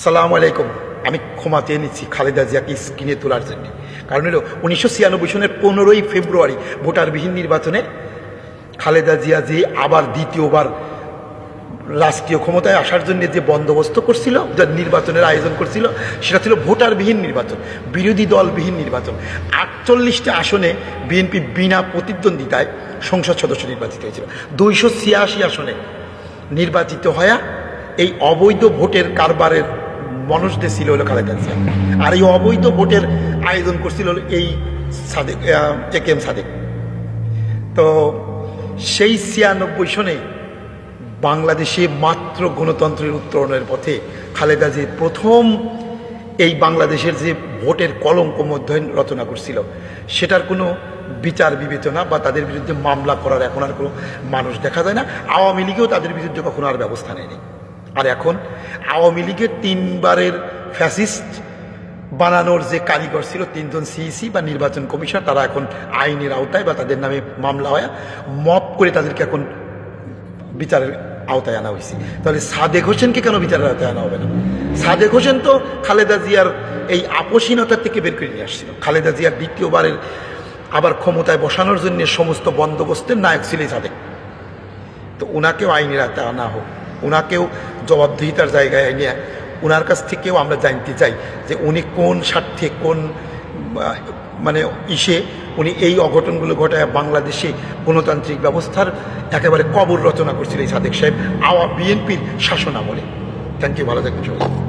আসসালামু আলাইকুম। আমি ক্ষমা চেয়ে নিচ্ছি খালেদা জিয়াকে স্ক্রিনে তোলার জন্য। কারণ হলো 1996 সনের 15ই ফেব্রুয়ারি ভোটারবিহীন নির্বাচনে খালেদা জিয়া যে আবার দ্বিতীয়বার রাষ্ট্রীয় ক্ষমতায় আসার জন্য যে বন্দোবস্ত করছিল, যে নির্বাচনের আয়োজন করছিল, সেটা ছিল ভোটারবিহীন নির্বাচন, বিরোধী দলবিহীন নির্বাচন। 48টা আসনে বিএনপি বিনা প্রতিদ্বন্দ্বিতায় সংসদ সদস্য নির্বাচিত হয়েছিল। 286 আসনে নির্বাচিত হয়ে এই অবৈধ ভোটের কারবারের মানুষদের ছিল হলো খালেদা জিয়া। আর এই অবৈধ ভোটের আয়োজন করছিল এই সাদেক, একেএম সাদেক। তো সেই 96 সনে বাংলাদেশে মাত্র গণতন্ত্রের উত্তরণের পথে খালেদা জিয়া প্রথম এই বাংলাদেশের যে ভোটের কলঙ্ক অধ্যয়ন রচনা করছিল, সেটার কোনো বিচার বিবেচনা বা তাদের বিরুদ্ধে মামলা করার এখন আর কোনো মানুষ দেখা যায় না। আওয়ামী লীগেও তাদের বিরুদ্ধে কখনো আর ব্যবস্থা নেয়নি। আর এখন আওয়ামী লীগের 3 বারের ফ্যাসিস্ট বানানোর যে কারিগর ছিল 3 জন সিইসি বা নির্বাচন কমিশন, তারা এখন আইনের আওতায় বা তাদের নামে মামলা হয় মপ করে তাদেরকে এখন বিচারের আওতায় আনা হয়েছে। তাহলে সাদেক হোসেনকে কেন বিচারের আওতায় আনা হবে না? সাদেক হোসেন তো খালেদা জিয়ার এই আপোষহীনতার থেকে বের করে নিয়ে আসছিল। খালেদা জিয়ার দ্বিতীয়বারের আবার ক্ষমতায় বসানোর জন্য সমস্ত বন্দোবস্তের নায়ক ছিল সাদেক। তো ওনাকেও আইনের আওতায় আনা হোক, ওনাকেও জবাবদিহিতার জায়গায় নিয়ে ওনার কাছ থেকেও আমরা জানতে চাই যে উনি কোন স্বার্থে, কোন মানে উনি এই অঘটনগুলো ঘটায় বাংলাদেশে গণতান্ত্রিক ব্যবস্থার একেবারে কবর রচনা করছিল এই সাদেক সাহেব বিএনপির শাসনামলে। থ্যাংক ইউ, ভালো থাকবেন সবাই।